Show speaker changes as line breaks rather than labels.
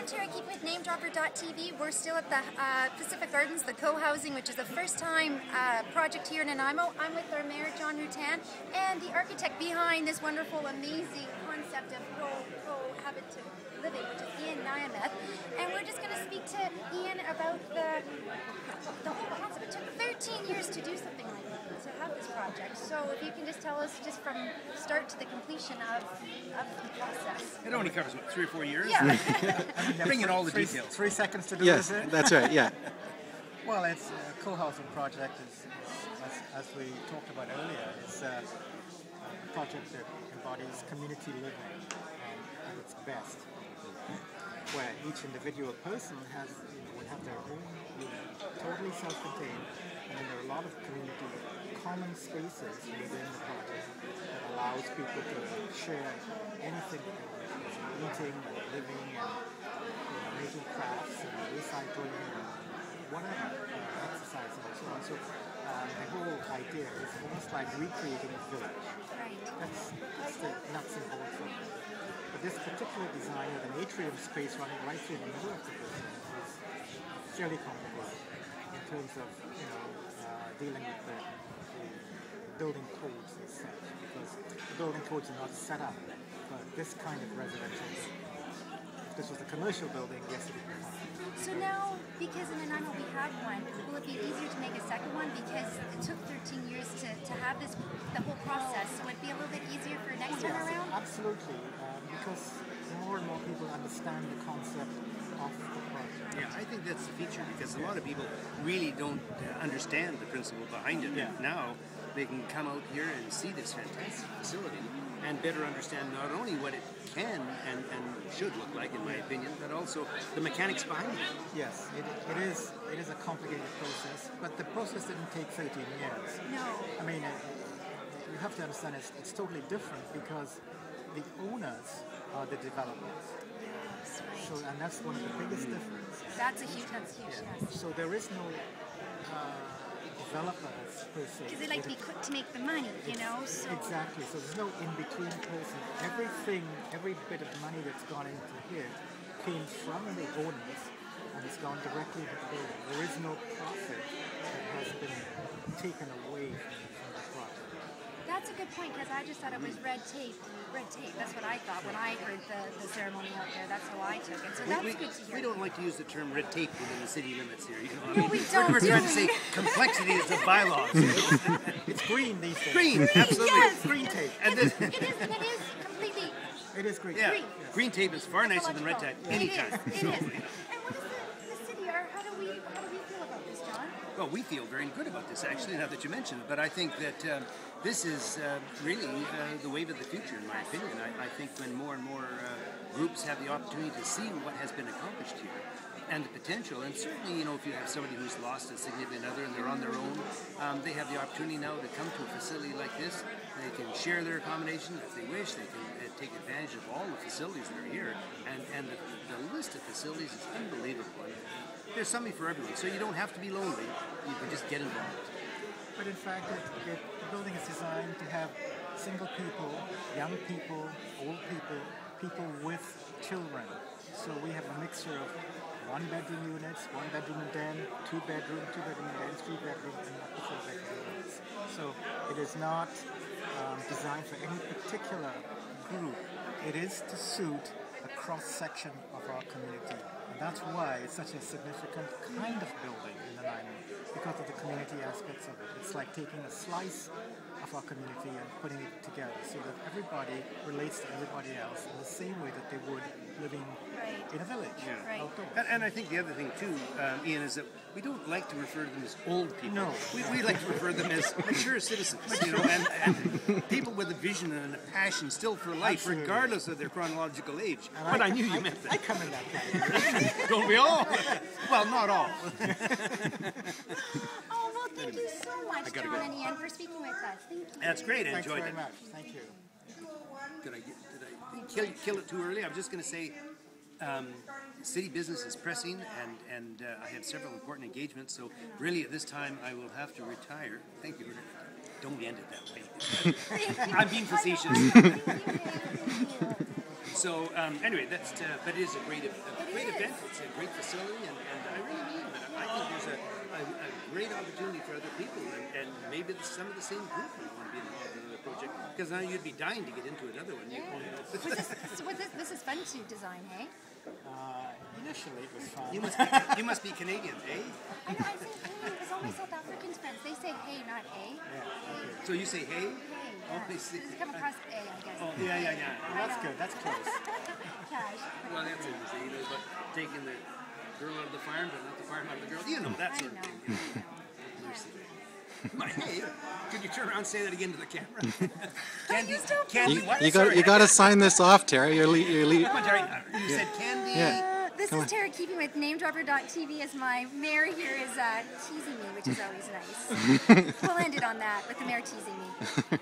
Terry. I keep with NameDropper.tv. We're still at the Pacific Gardens, the Cohousing, which is a first-time project here in Nanaimo. I'm with our mayor, John Ruttan, and the architect behind this wonderful, amazing concept of cohabited living, which is Ian Niamath. And we're just going to speak to Ian about the whole concept. It took 13 years to do something like that, to have this project. So if you can just tell us, just from start to the completion of the process.
It only covers, what, 3 or 4 years?
Yeah.
Bring in all the details.
3 seconds to do
Yes,
this.
that's right, yeah.
Well, it's a co-housing project, as we talked about earlier. It's a project that embodies community living at its best, where each individual person would have their own unit, totally self-contained, and then there are a lot of community common spaces within the project that allows people to share anything that they want, eating and living and making crafts and recycling and whatever, exercising and so on. So the whole idea is almost like recreating a village.
Right.
That's the nuts and bolts of it. But this particular design with an atrium space running right through the middle of the building is fairly complicated in terms of dealing with the building codes and such, because the building codes are not set up for this kind of residential building. If this was a commercial building, yes, it would be fine.
So now, because in Nanaimo we have one, will it be easier to make a second one? Because it took 13 years to have the whole process. So would it be a little bit easier for next time around?
Absolutely, because more and more people understand the concept of the project.
Yeah, I think that's the feature, because a lot of people really don't understand the principle behind it.
Yeah.
And now they can come out here and see this fantastic facility and better understand not only what it can and should look like, in my opinion, but also the mechanics behind it.
Yes, it is a complicated process, but the process didn't take 13 years.
No.
I mean, you have to understand it's totally different because the owners are the developers.
Yes, right.
So, and that's one of the biggest differences.
That's huge, yes.
So there is no developers per se.
Because they like to be quick to make the money, so...
Exactly, so there's no in-between person. Every bit of money that's gone into here came from the owners and it's gone directly into the building. There is no profit that has been taken away from the project.
That's a good point, because I just thought it was red tape. Red tape, that's what I thought when I heard the ceremony out there. That's how I took it. So that's good to hear.
We don't like to use the term red tape within the city limits here.
No, we don't.
We're trying to say complexities of bylaws.
It's green these days.
Green, absolutely.
Yes.
Green tape.
And this,
It is completely...
It is green.
yeah,
Green.
green tape is far nicer than red tape anytime.
It is. And what does the city, how do we feel about this, John?
Well, we feel very good about this, actually, now that you mention it. But I think that this is really the wave of the future, in my opinion. I think when more and more groups have the opportunity to see what has been accomplished here and the potential, and certainly, if you have somebody who's lost a significant other and they're on their own, they have the opportunity now to come to a facility like this. They can share their accommodation if they wish. They can take advantage of all the facilities that are here. And the list of facilities is unbelievable. There's something for everyone, so you don't have to be lonely. You can just get involved.
But in fact, the building is designed to have single people, young people, old people, people with children. So we have a mixture of 1-bedroom units, 1-bedroom and den, 2-bedroom, 2-bedroom and den, 3-bedroom, and up to 4-bedroom units. So it is not designed for any particular group. It is to suit a cross-section of our community. And that's why it's such a significant kind of building in Nanaimo, because of the community aspects of it. It's like taking a slice of our community and putting it together so that everybody relates to everybody else in the same way that they would living in a village, outdoors.
And I think the other thing too, Ian, is that we don't like to refer to them as old people.
No.
We like to refer to them as mature citizens, and people with a vision and a passion still for life,
Absolutely.
regardless of their chronological age.
And
But I knew you meant that.
I come in that category.
Don't we all? Well, not all.
Oh, well, thank you so much, John and Ian, for speaking with us. Thank you.
That's great. I
Thanks
enjoyed
very
it.
much. Thank you.
Did I kill it too early? I was just going to say, city business is pressing, and I have several important engagements. So really, at this time, I will have to retire. Thank you. Don't end it that way. I'm being facetious. So anyway, but it is a great event. It's a great facility, and I really mean that. I think there's a great opportunity for other people, and maybe some of the same group would want to be involved in another project. Because now you'd be dying to get into another one.
This is fun to design, hey?
Initially, it was fun.
You must be Canadian, eh?
I know, I say hey because all my South Africans friends, they say hey, not a.
Yeah.
So you say hey?
Hey, yeah.
Oh, I see.
This has come across a, I guess.
Oh, yeah.
Well, that's good. That's close.
Cash.
Well, that's it. You know, but taking the girl out of the farm, but not the farm out of the girl. You know, that
I
sort of
know.
thing. Mercy. My, hey, could you turn around and say that again to the camera?
You got to sign this off, Terry. You're
Come on, Terry. You said candy.
Yeah.
This is Tara keeping with NameDropper.tv as my mayor here is teasing me, which is always nice. We'll end it on that with the mayor teasing me.